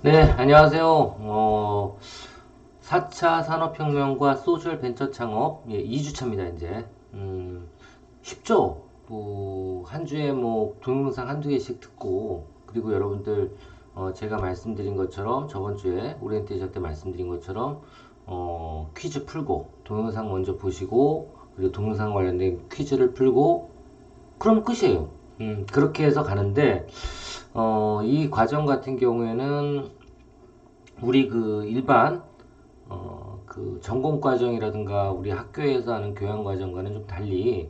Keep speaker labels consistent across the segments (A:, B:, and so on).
A: 네, 안녕하세요. 4차 산업혁명과 소셜 벤처 창업, 2주차입니다, 이제. 쉽죠? 한 주에 뭐, 동영상 한두 개씩 듣고, 그리고 여러분들, 제가 말씀드린 것처럼, 저번 주에 오리엔테이션 때 말씀드린 것처럼, 퀴즈 풀고, 동영상 먼저 보시고, 그리고 동영상 관련된 퀴즈를 풀고, 그럼 끝이에요. 그렇게 해서 가는데, 이 과정 같은 경우에는 우리 그 일반 그 전공 과정이라든가 우리 학교에서 하는 교양 과정과는 좀 달리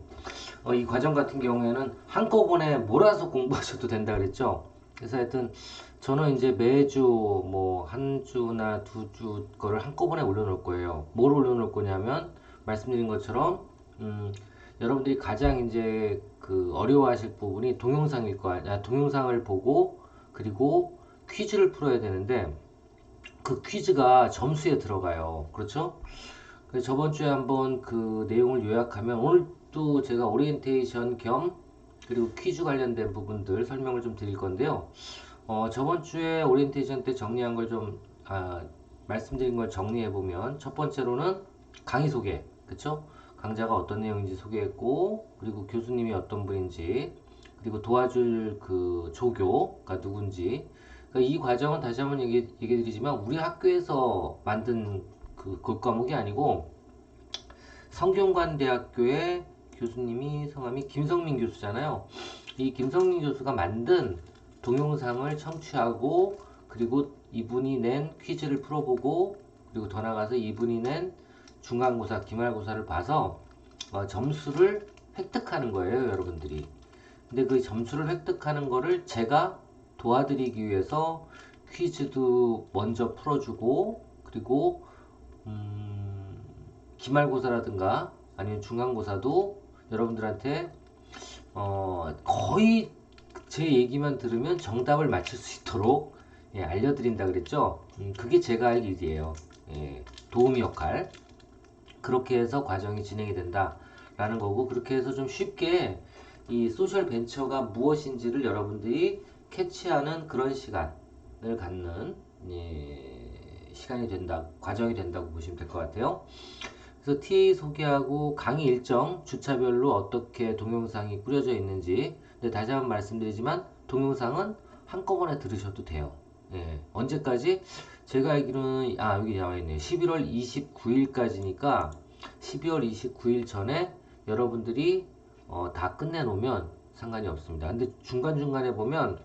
A: 이 과정 같은 경우에는 한꺼번에 몰아서 공부하셔도 된다 그랬죠. 그래서 하여튼 저는 이제 매주 뭐 한 주나 두 주 거를 한꺼번에 올려놓을 거예요. 뭘 올려놓을 거냐면 말씀드린 것처럼 여러분들이 가장 이제 그 어려워하실 부분이 동영상일 거 아니야. 동영상을 보고 그리고 퀴즈를 풀어야 되는데 그 퀴즈가 점수에 들어가요. 그렇죠? 그래서 저번 주에 한번 그 내용을 요약하면 오늘도 제가 오리엔테이션 겸 그리고 퀴즈 관련된 부분들 설명을 좀 드릴 건데요. 저번 주에 오리엔테이션 때 정리한 걸 좀, 말씀드린 걸 정리해 보면 첫 번째로는 강의 소개, 그쵸? 강좌가 어떤 내용인지 소개했고, 그리고 교수님이 어떤 분인지, 그리고 도와줄 그 조교가 누군지, 그러니까 이 과정은 다시 한번 얘기해 드리지만 우리 학교에서 만든 그 과목이 아니고 성균관대학교의 교수님이 성함이 김성민 교수잖아요. 이 김성민 교수가 만든 동영상을 청취하고 그리고 이분이 낸 퀴즈를 풀어보고 그리고 더 나가서 이분이 낸 중간고사, 기말고사를 봐서 점수를 획득하는 거예요, 여러분들이. 근데 그 점수를 획득하는 거를 제가 도와드리기 위해서 퀴즈도 먼저 풀어주고 그리고 기말고사라든가 아니면 중간고사도 여러분들한테 거의 제 얘기만 들으면 정답을 맞출 수 있도록 알려드린다 그랬죠. 그게 제가 할 일이에요. 도우미 역할. 그렇게 해서 과정이 진행이 된다라는 거고 그렇게 해서 좀 쉽게 이 소셜 벤처가 무엇인지를 여러분들이 캐치하는 그런 시간을 갖는 시간이 된다, 과정이 된다고 보시면 될 것 같아요. 그래서 TA 소개하고 강의 일정, 주차별로 어떻게 동영상이 꾸려져 있는지. 근데 다시 한번 말씀드리지만 동영상은 한꺼번에 들으셔도 돼요. 언제까지? 제가 알기로는 여기 나와 있네요. 11월 29일까지니까 12월 29일 전에 여러분들이 다 끝내놓으면 상관이 없습니다. 근데 중간중간에 보면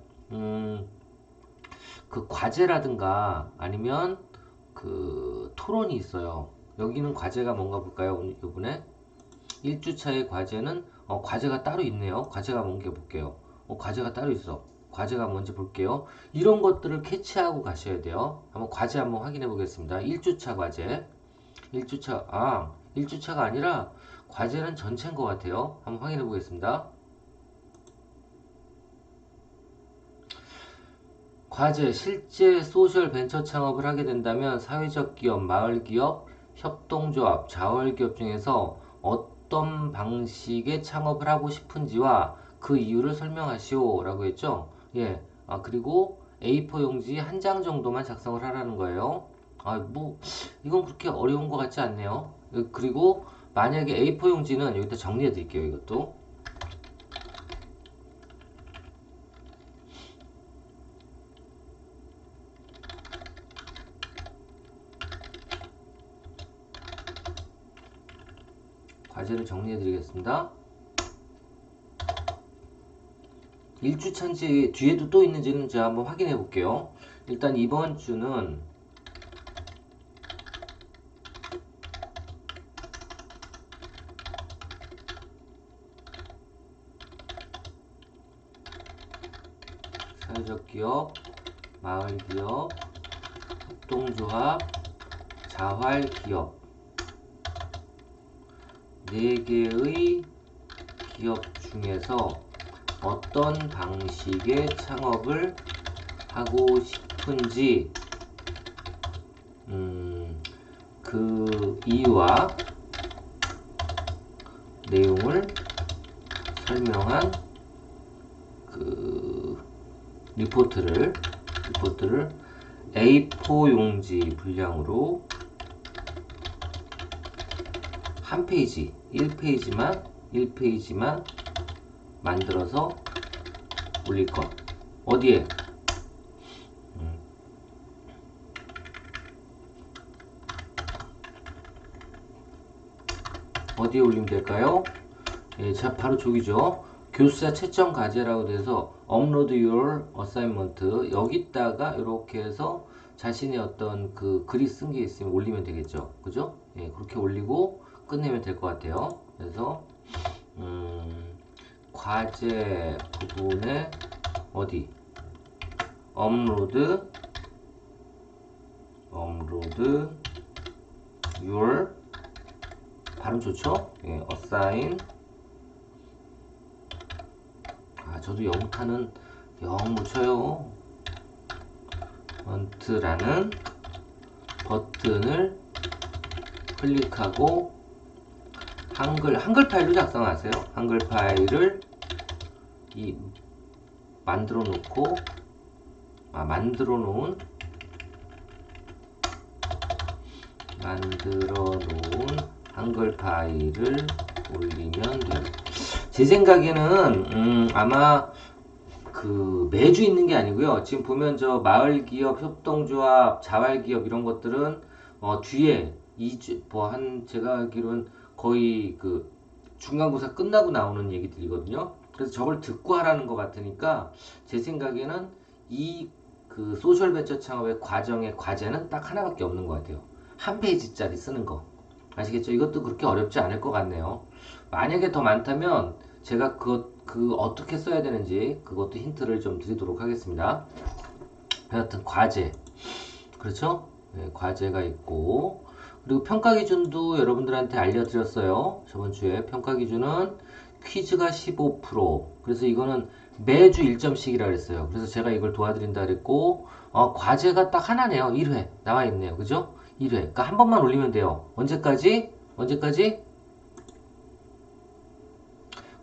A: 그 과제라든가 아니면 그 토론이 있어요. 여기는 과제가 뭔가 볼까요? 이번에 1주차의 과제는 과제가 따로 있네요. 과제가 뭔가 볼게요. 과제가 따로 있어. 과제가 뭔지 볼게요. 이런 것들을 캐치하고 가셔야 돼요. 한번 과제 한번 확인해 보겠습니다. 1주차 과제. 1주차가 아니라 과제는 전체인 것 같아요. 한번 확인해 보겠습니다. 과제, 실제 소셜 벤처 창업을 하게 된다면 사회적 기업, 마을 기업, 협동조합, 자활기업 중에서 어떤 방식의 창업을 하고 싶은지와 그 이유를 설명하시오 라고 했죠. 그리고 A4 용지 한 장 정도만 작성을 하라는 거예요. 이건 그렇게 어려운 것 같지 않네요. 그리고 만약에 A4 용지는 여기다 정리해 드릴게요, 이것도. 과제를 정리해 드리겠습니다. 1주차인지 뒤에도 또 있는지는 제가 한번 확인해 볼게요. 일단 이번 주는 사회적 기업, 마을 기업, 협동조합, 자활 기업 4개의 기업 중에서 어떤 방식의 창업을 하고 싶은지 그 이유와 내용을 설명한 그 리포트를 A4 용지 분량으로 한 페이지, 1페이지만 만들어서 올릴 것. 어디에? 어디에 올리면 될까요? 예, 자, 바로 저기죠. 교수자 채점 과제라고 돼서 upload your assignment 여기다가 이렇게 해서 자신의 어떤 그 글이 쓴 게 있으면 올리면 되겠죠. 그죠? 예, 그렇게 올리고 끝내면 될 것 같아요. 그래서 과제 부분에 어디? upload your 발음 좋죠? 예, assign 저도 영타는 영 못 쳐요. 언트라는 버튼을 클릭하고 한글 파일로 작성하세요. 한글 파일을 만들어 놓은 한글 파일을 올리면 돼요. 제 생각에는 아마 그 매주 있는 게 아니고요. 지금 보면 저 마을기업, 협동조합, 자활기업 이런 것들은 뒤에 2주 제가 알기로는 거의 그 중간고사 끝나고 나오는 얘기들이거든요. 그래서 저걸 듣고 하라는 것 같으니까 제 생각에는 이 그 소셜벤처 창업의 과정의 과제는 딱 하나밖에 없는 것 같아요. 한 페이지짜리 쓰는 거. 아시겠죠? 이것도 그렇게 어렵지 않을 것 같네요. 만약에 더 많다면 제가 그 어떻게 써야 되는지 그것도 힌트를 좀 드리도록 하겠습니다. 여하튼 과제. 그렇죠? 네, 과제가 있고 그리고 평가 기준도 여러분들한테 알려드렸어요. 저번 주에 평가 기준은 퀴즈가 15%. 그래서 이거는 매주 1점씩이라 그랬어요. 그래서 제가 이걸 도와드린다 그랬고 과제가 딱 하나네요. 1회 나와 있네요. 그죠? 1회. 그러니까 한 번만 올리면 돼요. 언제까지?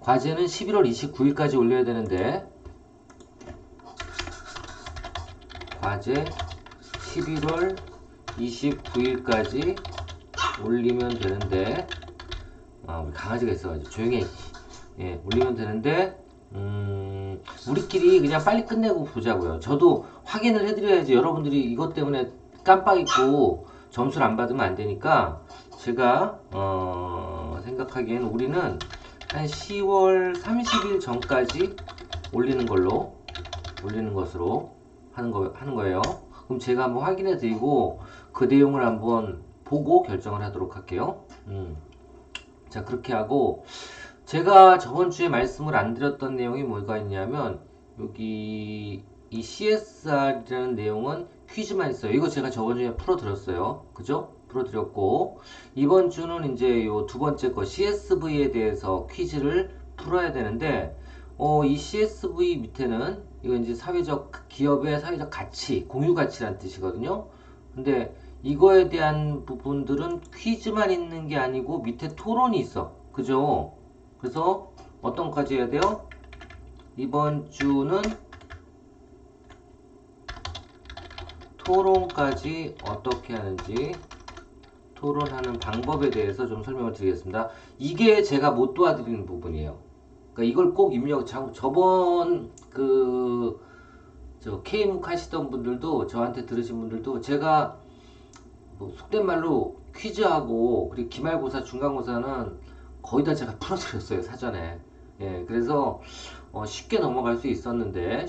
A: 과제는 11월 29일까지 올려야 되는데 과제 11월 29일까지 올리면 되는데 우리 강아지가 있어가지고 조용히 해. 예, 올리면 되는데 우리끼리 그냥 빨리 끝내고 보자고요. 저도 확인을 해드려야지. 여러분들이 이것 때문에 깜빡 잊고 점수를 안 받으면 안 되니까 제가 생각하기에는 우리는 한 10월 30일 전까지 올리는 것으로 하는 거예요. 그럼 제가 한번 확인해 드리고 그 내용을 한번 보고 결정을 하도록 할게요. 자, 그렇게 하고 제가 저번 주에 말씀을 안 드렸던 내용이 뭐가 있냐면 여기 이 CSR이라는 내용은 퀴즈만 있어요. 이거 제가 저번 주에 풀어드렸어요. 그죠? 풀어드렸고 이번 주는 이제 요 두 번째 거 CSV에 대해서 퀴즈를 풀어야 되는데 이 CSV 밑에는 이거 이제 기업의 사회적 가치, 공유 가치란 뜻이거든요. 근데 이거에 대한 부분들은 퀴즈만 있는 게 아니고 밑에 토론이 있어. 그죠? 그래서 어떤 것까지 해야 돼요? 이번 주는 토론까지 어떻게 하는지 토론하는 방법에 대해서 좀 설명을 드리겠습니다. 이게 제가 못 도와드리는 부분이에요. 그러니까 이걸 꼭 저번 저 K묵 하시던 분들도 저한테 들으신 분들도 제가 뭐 속된 말로 퀴즈하고 그리고 기말고사, 중간고사는 거의 다 제가 풀어드렸어요 사전에. 예, 그래서 쉽게 넘어갈 수 있었는데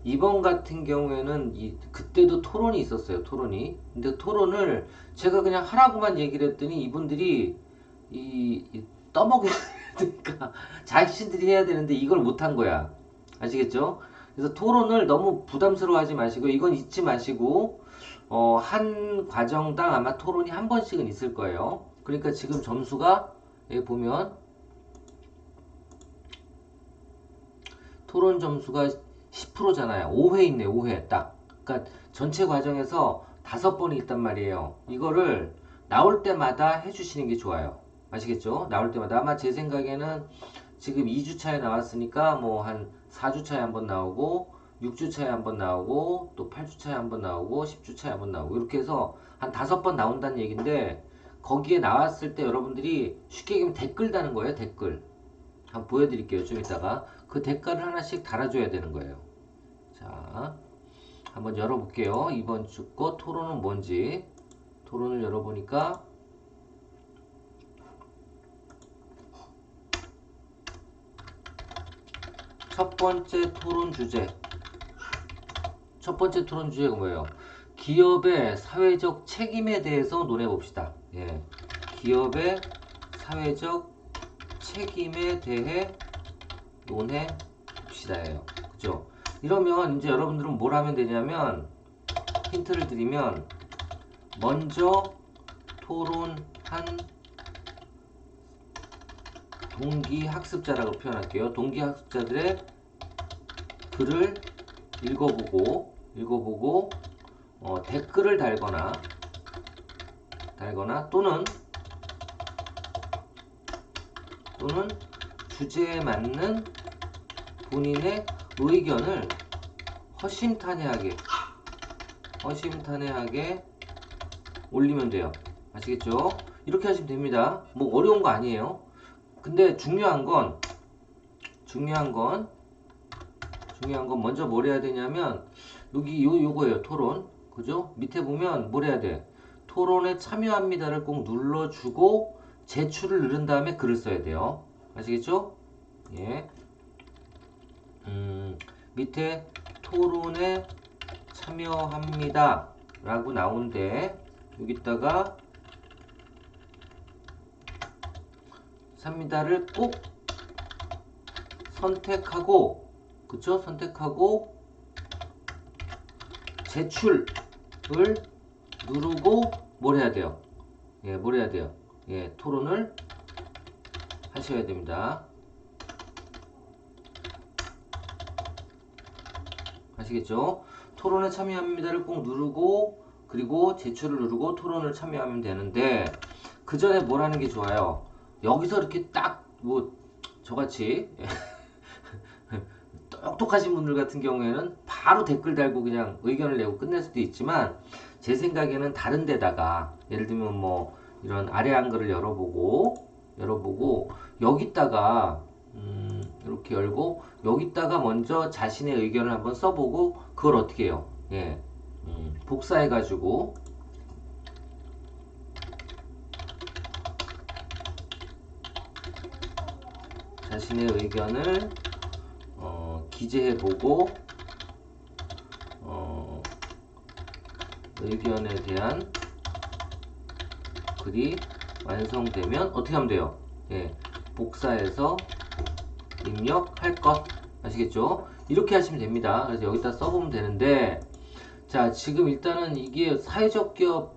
A: 이번 같은 경우에는 그때도 토론이 있었어요. 근데 토론을 제가 그냥 하라고만 얘기를 했더니 이분들이 떠먹여야 되니까 자신들이 해야 되는데 이걸 못한 거야. 아시겠죠? 그래서 토론을 너무 부담스러워 하지 마시고 이건 잊지 마시고 한 과정당 아마 토론이 한 번씩은 있을 거예요. 그러니까 지금 점수가 여기 보면 토론 점수가 10%잖아요. 5회 있네, 5회 딱. 그러니까 전체 과정에서 5번이 있단 말이에요. 이거를 나올 때마다 해주시는 게 좋아요. 아시겠죠? 나올 때마다. 아마 제 생각에는 지금 2주차에 나왔으니까 뭐 한 4주차에 한번 나오고 6주 차에 한번 나오고 또 8주 차에 한번 나오고 10주 차에 한번 나오고 이렇게 해서 한 5번 나온다는 얘기인데 거기에 나왔을 때 여러분들이 쉽게 얘기하면 댓글 다는 거예요. 댓글. 한번 보여드릴게요. 좀 이따가. 그 댓글을 하나씩 달아줘야 되는 거예요. 자, 한번 열어볼게요. 이번 주 거 토론은 뭔지. 토론을 열어보니까 첫 번째 토론 주제. 첫 번째 토론 주제가 뭐예요? 기업의 사회적 책임에 대해서 논해 봅시다. 예. 기업의 사회적 책임에 대해 논해 봅시다예요. 그죠? 이러면 이제 여러분들은 뭘 하면 되냐면 힌트를 드리면 먼저 토론한 동기 학습자라고 표현할게요. 동기 학습자들의 글을 읽어보고 댓글을 달거나 또는 주제에 맞는 본인의 의견을 허심탄회하게 올리면 돼요. 아시겠죠? 이렇게 하시면 됩니다. 뭐 어려운 거 아니에요. 근데 중요한 건 먼저 뭘 해야 되냐면 여기 요거예요. 토론. 그죠? 밑에 보면 뭘 해야 돼? 토론에 참여합니다를 꼭 눌러주고 제출을 누른 다음에 글을 써야 돼요. 아시겠죠? 예. 밑에 토론에 참여합니다 라고 나오는데 여기다가 삽니다를 꼭 선택하고 그쵸? 선택하고 제출을 누르고 뭘 해야 돼요? 예, 뭘 해야 돼요? 예, 토론을 하셔야 됩니다. 아시겠죠? 토론에 참여합니다를 꼭 누르고 그리고 제출을 누르고 토론을 참여하면 되는데 그 전에 뭘 하는 게 좋아요? 여기서 이렇게 딱 뭐 저같이 똑똑하신 분들 같은 경우에는 바로 댓글 달고 그냥 의견을 내고 끝낼 수도 있지만 제 생각에는 다른 데다가 예를 들면 뭐 이런 아래 한글을 열어보고 여기다가 이렇게 열고 여기다가 먼저 자신의 의견을 한번 써보고 그걸 어떻게 해요? 예, 복사해가지고 자신의 의견을 기재해보고 의견에 대한 글이 완성되면 어떻게 하면 돼요? 예, 복사해서 입력할 것 아시겠죠? 이렇게 하시면 됩니다. 그래서 여기다 써보면 되는데 자 지금 일단은 이게 사회적 기업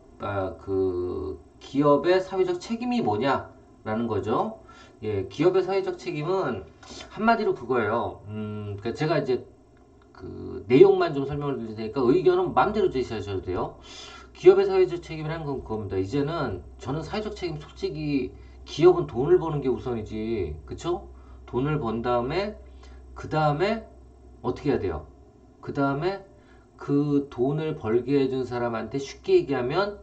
A: 그 기업의 사회적 책임이 뭐냐라는 거죠. 예, 기업의 사회적 책임은 한마디로 그거예요. 그러니까 제가 이제 그 내용만 좀 설명을 드릴 테니까 의견은 마음대로 제시하셔도 돼요. 기업의 사회적 책임이라는 건 그겁니다. 이제는 저는 사회적 책임 솔직히 기업은 돈을 버는 게 우선이지, 그쵸? 돈을 번 다음에 그 다음에 어떻게 해야 돼요? 그 다음에 그 돈을 벌게 해준 사람한테 쉽게 얘기하면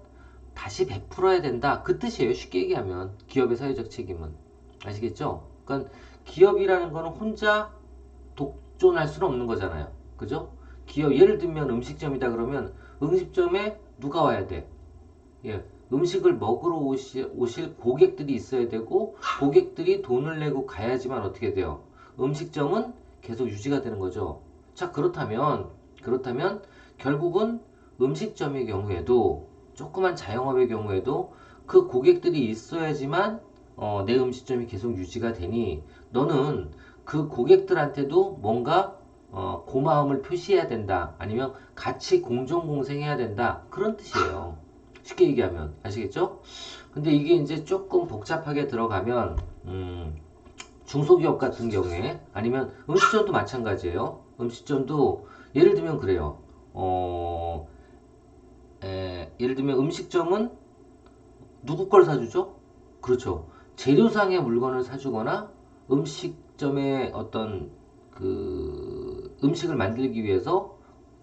A: 다시 베풀어야 된다. 그 뜻이에요. 쉽게 얘기하면 기업의 사회적 책임은 아시겠죠? 그러니까 기업이라는 거는 혼자 독존할 수는 없는 거잖아요. 그죠? 기업 예를 들면 음식점이다 그러면 음식점에 누가 와야 돼? 예, 음식을 먹으러 오실 고객들이 있어야 되고 고객들이 돈을 내고 가야지만 어떻게 돼요? 음식점은 계속 유지가 되는 거죠. 자, 그렇다면 결국은 음식점의 경우에도 조그만 자영업의 경우에도 그 고객들이 있어야지만 내 음식점이 계속 유지가 되니 너는 그 고객들한테도 뭔가 고마움을 표시해야 된다. 아니면 같이 공정공생해야 된다. 그런 뜻이에요. 쉽게 얘기하면 아시겠죠? 근데 이게 이제 조금 복잡하게 들어가면 중소기업 같은 경우에 아니면 음식점도 마찬가지예요. 음식점도 예를 들면 그래요. 예를 들면 음식점은 누구 걸 사주죠? 그렇죠. 재료상의 물건을 사주거나 음식점의 어떤 그 음식을 만들기 위해서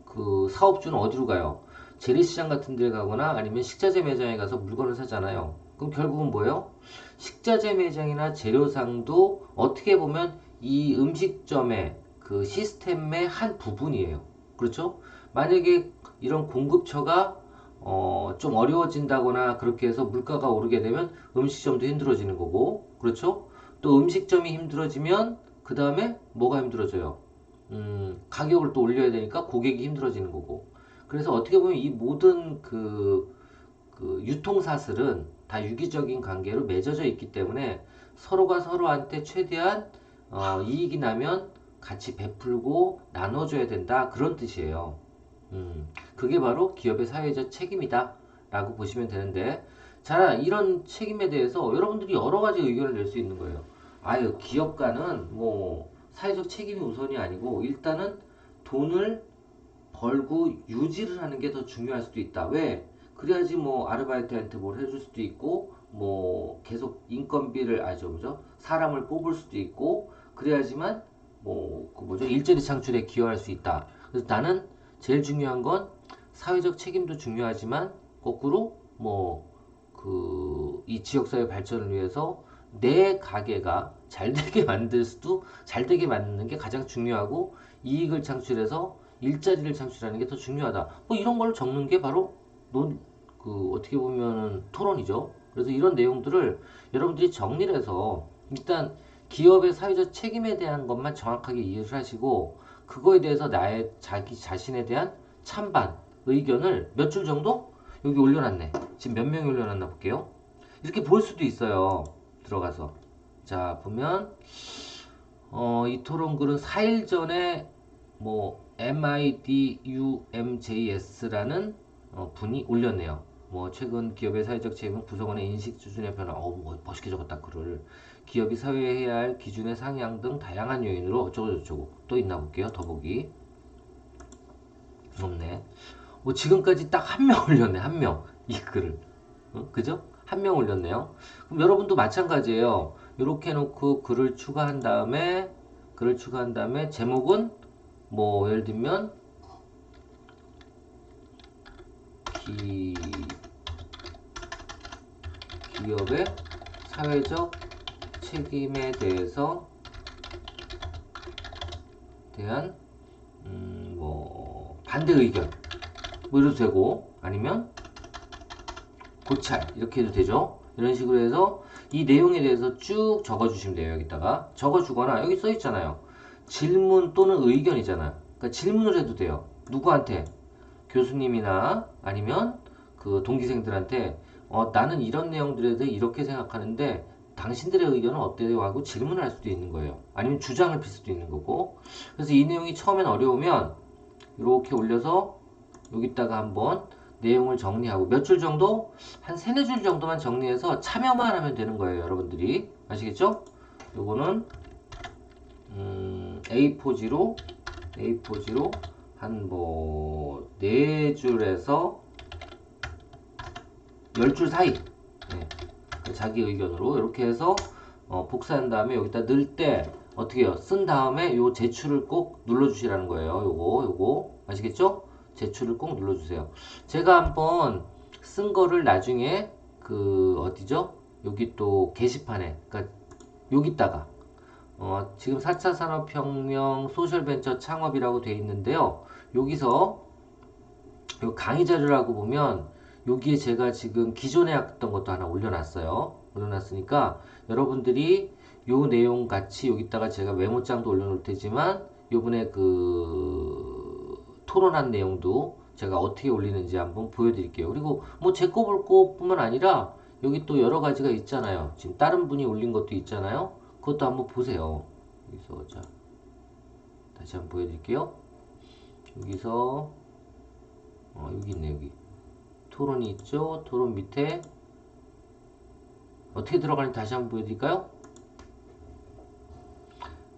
A: 그 사업주는 어디로 가요? 재래시장 같은 데 가거나 아니면 식자재 매장에 가서 물건을 사잖아요. 그럼 결국은 뭐예요? 식자재 매장이나 재료상도 어떻게 보면 이 음식점의 그 시스템의 한 부분이에요. 그렇죠? 만약에 이런 공급처가 좀 어려워진다거나 그렇게 해서 물가가 오르게 되면 음식점도 힘들어지는 거고, 그렇죠? 또 음식점이 힘들어지면 그 다음에 뭐가 힘들어져요? 가격을 또 올려야 되니까 고객이 힘들어지는 거고. 그래서 어떻게 보면 이 모든 그 유통사슬은 다 유기적인 관계로 맺어져 있기 때문에 서로가 서로한테 최대한 이익이 나면 같이 베풀고 나눠줘야 된다. 그런 뜻이에요. 그게 바로 기업의 사회적 책임이다. 라고 보시면 되는데, 자, 이런 책임에 대해서 여러분들이 여러 가지 의견을 낼 수 있는 거예요. 아유, 기업가는 뭐 사회적 책임이 우선이 아니고 일단은 돈을 벌고 유지를 하는 게 더 중요할 수도 있다. 왜? 그래야지 뭐 아르바이트한테 뭘 해줄 수도 있고 뭐 계속 인건비를 아죠, 그죠? 사람을 뽑을 수도 있고 그래야지만 뭐 그 뭐죠? 일자리 창출에 기여할 수 있다. 그래서 나는 제일 중요한 건 사회적 책임도 중요하지만 거꾸로 뭐 그 이 지역사회 발전을 위해서 내 가게가 잘 되게 만들 수도 잘 되게 만드는 게 가장 중요하고 이익을 창출해서 일자리를 창출하는 게 더 중요하다. 뭐 이런 걸 적는 게 바로 그 어떻게 보면은 토론이죠. 그래서 이런 내용들을 여러분들이 정리를 해서 일단 기업의 사회적 책임에 대한 것만 정확하게 이해를 하시고 그거에 대해서 나의 자기 자신에 대한 찬반 의견을 몇 줄 정도 여기 올려놨네. 지금 몇 명이 올려놨나 볼게요. 이렇게 볼 수도 있어요. 들어가서. 자, 보면 이 토론 글은 4일 전에 뭐 MIDUMJS라는 분이 올렸네요. 뭐 최근 기업의 사회적 책임은 구성원의 인식 수준의 변화, 뭐 멋있게 적었다 글을 기업이 사회에 해야 할 기준의 상향 등 다양한 요인으로 어쩌고 저쩌고 또 있나 볼게요. 더보기 없네. 뭐 지금까지 딱 한 명 올렸네. 한 명 이 글을 그죠? 한 명 올렸네요. 그럼 여러분도 마찬가지예요. 이렇게 해놓고 글을 추가한 다음에 제목은 뭐 예를 들면 기, 기업의 사회적 책임에 대한 뭐 반대 의견 뭐 이래도 되고 아니면 고찰 이렇게 해도 되죠. 이런 식으로 해서 이 내용에 대해서 쭉 적어주시면 돼요. 여기다가 적어주거나 여기 써 있잖아요. 질문 또는 의견이잖아. 그러니까 질문을 해도 돼요. 누구한테? 교수님이나 아니면 그 동기생들한테 나는 이런 내용들에 대해 이렇게 생각하는데 당신들의 의견은 어때요? 하고 질문을 할 수도 있는 거예요. 아니면 주장을 필 수도 있는 거고. 그래서 이 내용이 처음엔 어려우면 이렇게 올려서 여기다가 한번 내용을 정리하고 몇 줄 정도? 한 세네 줄 정도만 정리해서 참여만 하면 되는 거예요. 여러분들이. 아시겠죠? 요거는 A4지로 한 뭐 4줄에서 10줄 사이 자기 의견으로 이렇게 해서 복사한 다음에 여기다 넣을 때 어떻게 해요? 쓴 다음에 요 제출을 꼭 눌러주시라는 거예요. 요거 아시겠죠? 제출을 꼭 눌러주세요. 제가 한번 쓴 거를 나중에 그 어디죠? 여기 또 게시판에 그러니까 여기다가 지금 4차 산업혁명 소셜벤처 창업이라고 되어 있는데요. 여기서 요 강의 자료라고 보면 여기에 제가 지금 기존에 했던 것도 하나 올려놨어요. 올려놨으니까 여러분들이 요 내용 같이 여기다가 제가 메모장도 올려놓을 테지만 요번에 그 토론한 내용도 제가 어떻게 올리는지 한번 보여드릴게요. 그리고 뭐 제 거 볼 것뿐만 아니라 여기 또 여러 가지가 있잖아요. 지금 다른 분이 올린 것도 있잖아요. 그것도 한번 보세요. 여기서 자 다시 한번 보여드릴게요. 여기서 여기 있네 여기 토론이 있죠. 토론 밑에 어떻게 들어가는지 다시 한번 보여드릴까요?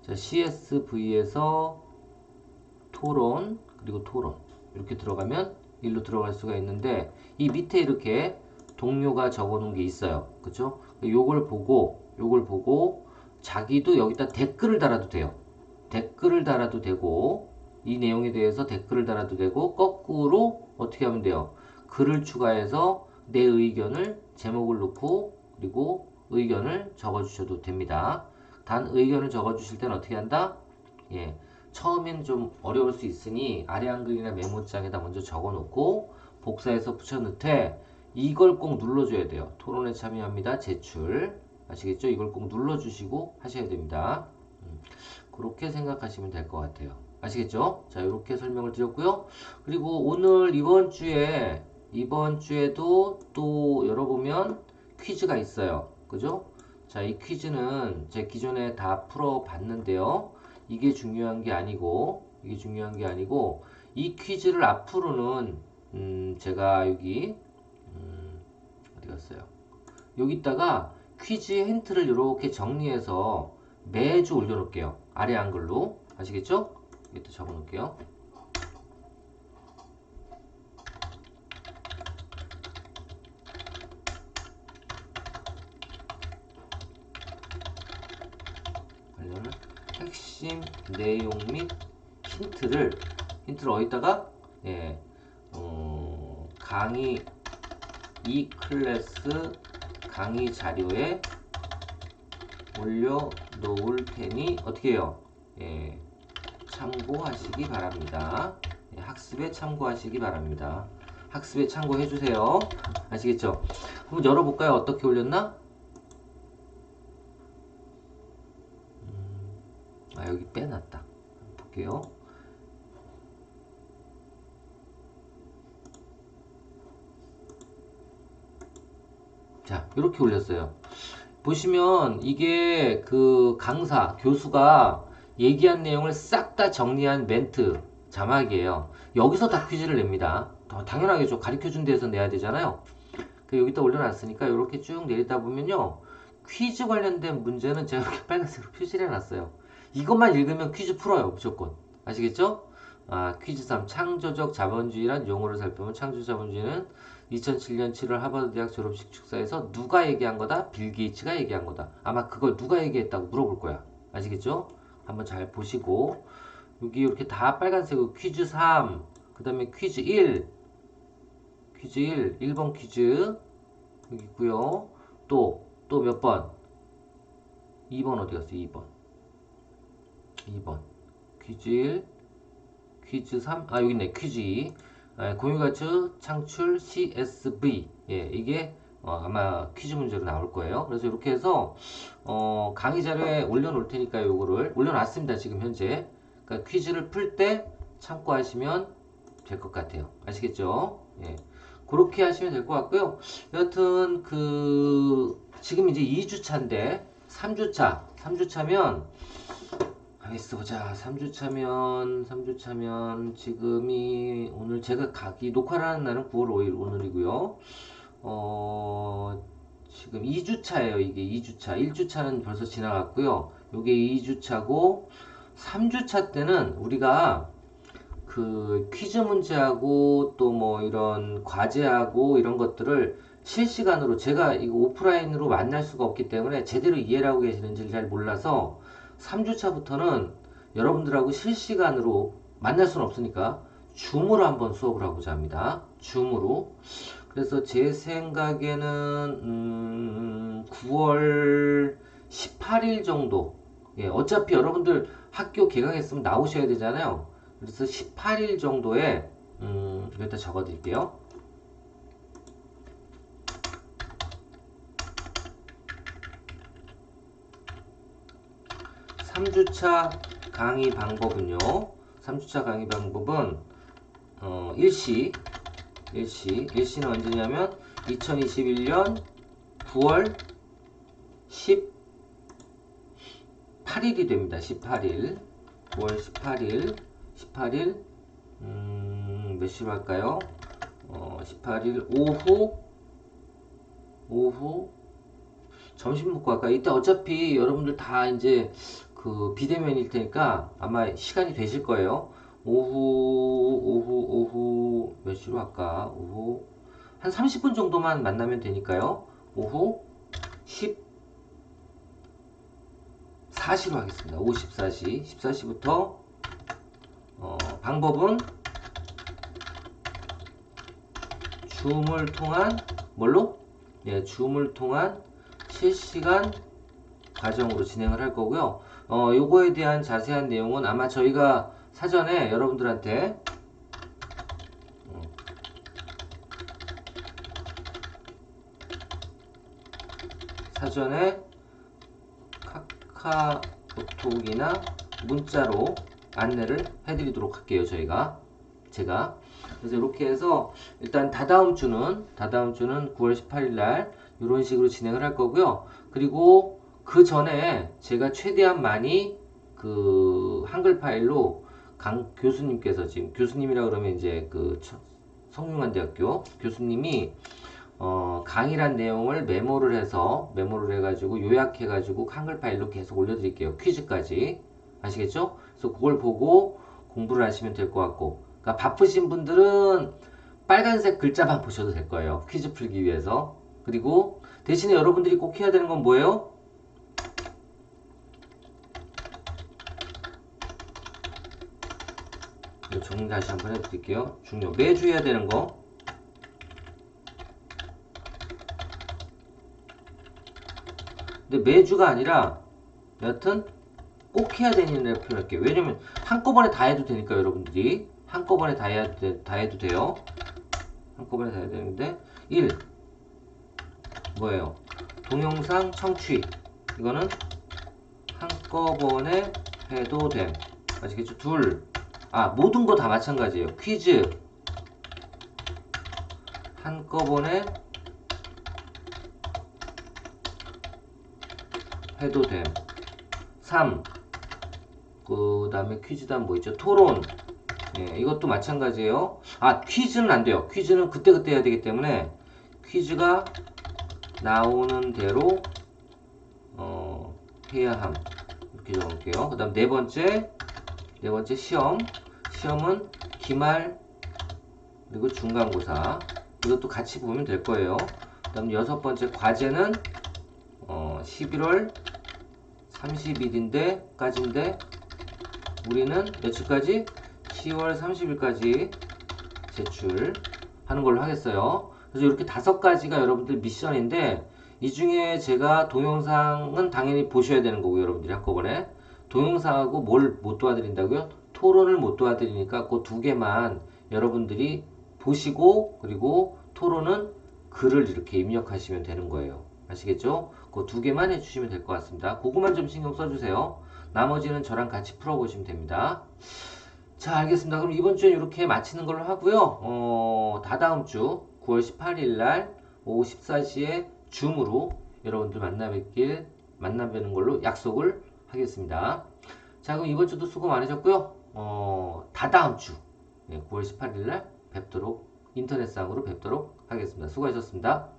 A: 자 CSV에서 토론 그리고 토론 이렇게 들어가면 일로 들어갈 수가 있는데 이 밑에 이렇게 동료가 적어 놓은 게 있어요. 그쵸? 요걸 보고 자기도 여기다 댓글을 달아도 돼요. 댓글을 달아도 되고 이 내용에 대해서 댓글을 달아도 되고, 거꾸로 어떻게 하면 돼요? 글을 추가해서 내 의견을 제목을 넣고, 그리고 의견을 적어주셔도 됩니다. 단 의견을 적어주실 때는 어떻게 한다? 예, 처음엔 좀 어려울 수 있으니 아래 한글이나 메모장에다 먼저 적어놓고 복사해서 붙여넣되 이걸 꼭 눌러줘야 돼요. 토론에 참여합니다. 제출. 아시겠죠? 이걸 꼭 눌러주시고 하셔야 됩니다. 그렇게 생각하시면 될 것 같아요. 아시겠죠? 자, 이렇게 설명을 드렸고요. 그리고 오늘 이번 주에도 또 열어보면 퀴즈가 있어요. 그죠? 자, 이 퀴즈는 제 기존에 다 풀어봤는데요. 이게 중요한 게 아니고, 이 퀴즈를 앞으로는, 제가 여기, 어디 갔어요? 여기다가 퀴즈 힌트를 이렇게 정리해서 매주 올려놓을게요. 아래 한글로. 아시겠죠? 여기다 적어놓을게요. 관련한 핵심 내용 및 힌트를 어디다가 예, 강의 이 클래스 강의 자료에 올려놓을 테니 어떻게 해요? 예, 참고하시기 바랍니다. 예, 학습에 참고하시기 바랍니다. 학습에 참고해 주세요. 아시겠죠? 한번 열어볼까요? 어떻게 올렸나? 여기 빼놨다. 볼게요. 자, 이렇게 올렸어요. 보시면 이게 그 강사, 교수가 얘기한 내용을 싹 다 정리한 멘트, 자막이에요. 여기서 다 퀴즈를 냅니다. 당연하게 좀 가르쳐준 데서 내야 되잖아요. 여기다 올려놨으니까 이렇게 쭉 내리다 보면요. 퀴즈 관련된 문제는 제가 이렇게 빨간색으로 표시를 해놨어요. 이것만 읽으면 퀴즈 풀어요. 무조건. 아시겠죠? 퀴즈 3. 창조적 자본주의란 용어를 살펴보면 창조적 자본주의는 2007년 7월 하버드 대학 졸업식 축사에서 누가 얘기한 거다? 빌 게이츠가 얘기한 거다. 아마 그걸 누가 얘기했다고 물어볼 거야. 아시겠죠? 한번 잘 보시고 여기 이렇게 다 빨간색으로 퀴즈 3, 그 다음에 퀴즈 1, 1번 퀴즈 여기 있고요. 또 몇 번? 2번 어디 갔어요? 2번 퀴즈 1, 퀴즈 3, 여기 있네. 퀴즈 2. 공유가치 창출 CSV. 예, 이게 아마 퀴즈 문제로 나올 거예요. 그래서 이렇게 해서 강의 자료에 올려놓을 테니까 요거를 올려놨습니다. 지금 현재. 그러니까 퀴즈를 풀 때 참고하시면 될 것 같아요. 아시겠죠? 예. 그렇게 하시면 될 것 같고요. 여하튼 지금 이제 2주차인데 3주차면 가만있어 보자. 3주차면 지금이 오늘 제가 녹화를 하는 날은 9월 5일 오늘이고요. 지금 2주차예요. 이게 2주차. 1주차는 벌써 지나갔고요. 요게 2주차고 3주차 때는 우리가 그 퀴즈 문제하고 또 뭐 이런 과제하고 이런 것들을 실시간으로 제가 이거 오프라인으로 만날 수가 없기 때문에 제대로 이해를 하고 계시는지 잘 몰라서 3주차부터는 여러분들하고 실시간으로 만날 수는 없으니까 줌으로 한번 수업을 하고자 합니다. 줌으로. 그래서 제 생각에는 9월 18일 정도. 예, 어차피 여러분들 학교 개강했으면 나오셔야 되잖아요. 그래서 18일 정도에 여기다 적어 드릴게요. 3주차 강의 방법은요. 3주차 강의 방법은 일시는 언제냐면 2021년 9월 18일이 됩니다. 18일 9월 18일 몇 시로 할까요? 18일 오후 점심 먹고 할까요? 이때 어차피 여러분들 다 이제 그 비대면일 테니까 아마 시간이 되실 거예요. 오후 몇 시로 할까? 오후 한 30분 정도만 만나면 되니까요. 오후 14시로 하겠습니다. 오후 14시. 14시부터 방법은 줌을 통한 뭘로? 예, 줌을 통한 실시간 과정으로 진행을 할 거고요. 요거에 대한 자세한 내용은 아마 저희가 사전에 여러분들한테 사전에 카카오톡이나 문자로 안내를 해드리도록 할게요. 제가. 그래서 이렇게 해서 일단 다다음 주는 9월 18일 날 이런 식으로 진행을 할 거고요. 그리고 그 전에 제가 최대한 많이 그 한글 파일로 강 교수님께서 지금 교수님이라 그러면 이제 그 성균관대학교 교수님이 강의란 내용을 메모를 해가지고 요약해가지고 한글 파일로 계속 올려드릴게요. 퀴즈까지. 아시겠죠? 그래서 그걸 보고 공부를 하시면 될 것 같고. 그러니까 바쁘신 분들은 빨간색 글자만 보셔도 될 거예요. 퀴즈 풀기 위해서. 그리고 대신에 여러분들이 꼭 해야 되는 건 뭐예요? 정리 다시 한번 해드릴게요. 중요. 매주 해야 되는 거. 근데 매주가 아니라 여하튼 꼭 해야 되는 일을 표현할게요. 왜냐면 한꺼번에 다 해도 되니까 여러분들이 한꺼번에 다 해도 돼요. 한꺼번에 다 해야 되는데 1. 뭐예요? 동영상 청취. 이거는 한꺼번에 해도 됨. 아시겠죠? 2. 모든 거 다 마찬가지예요. 퀴즈 한꺼번에 해도 됨. 3. 그 다음에 퀴즈 다음 뭐 있죠? 토론. 예, 이것도 마찬가지예요. 퀴즈는 안 돼요. 퀴즈는 그때그때 해야 되기 때문에 퀴즈가 나오는 대로 해야 함. 이렇게 적을게요. 그 다음 네 번째 시험은 기말 그리고 중간고사. 이것도 같이 보면 될 거예요. 그 다음 여섯 번째 과제는 11월 30일인데 우리는 며칠까지? 10월 30일까지 제출하는 걸로 하겠어요. 그래서 이렇게 5가지가 여러분들 미션인데 이 중에 제가 동영상은 당연히 보셔야 되는 거고요. 여러분들이 한꺼번에 동영상하고 뭘 못 도와드린다고요? 토론을 못 도와드리니까 그 2개만 여러분들이 보시고 그리고 토론은 글을 이렇게 입력하시면 되는 거예요. 아시겠죠? 그 2개만 해주시면 될 것 같습니다. 그거만 좀 신경 써주세요. 나머지는 저랑 같이 풀어보시면 됩니다. 자, 알겠습니다. 그럼 이번 주에 이렇게 마치는 걸로 하고요. 다다음 주 9월 18일 날 오후 14시에 줌으로 여러분들 만나 뵙는 걸로 약속을 하겠습니다. 자, 그럼 이번 주도 수고 많으셨고요. 다다음 주 9월 18일 날 뵙도록 인터넷상으로 뵙도록 하겠습니다. 수고하셨습니다.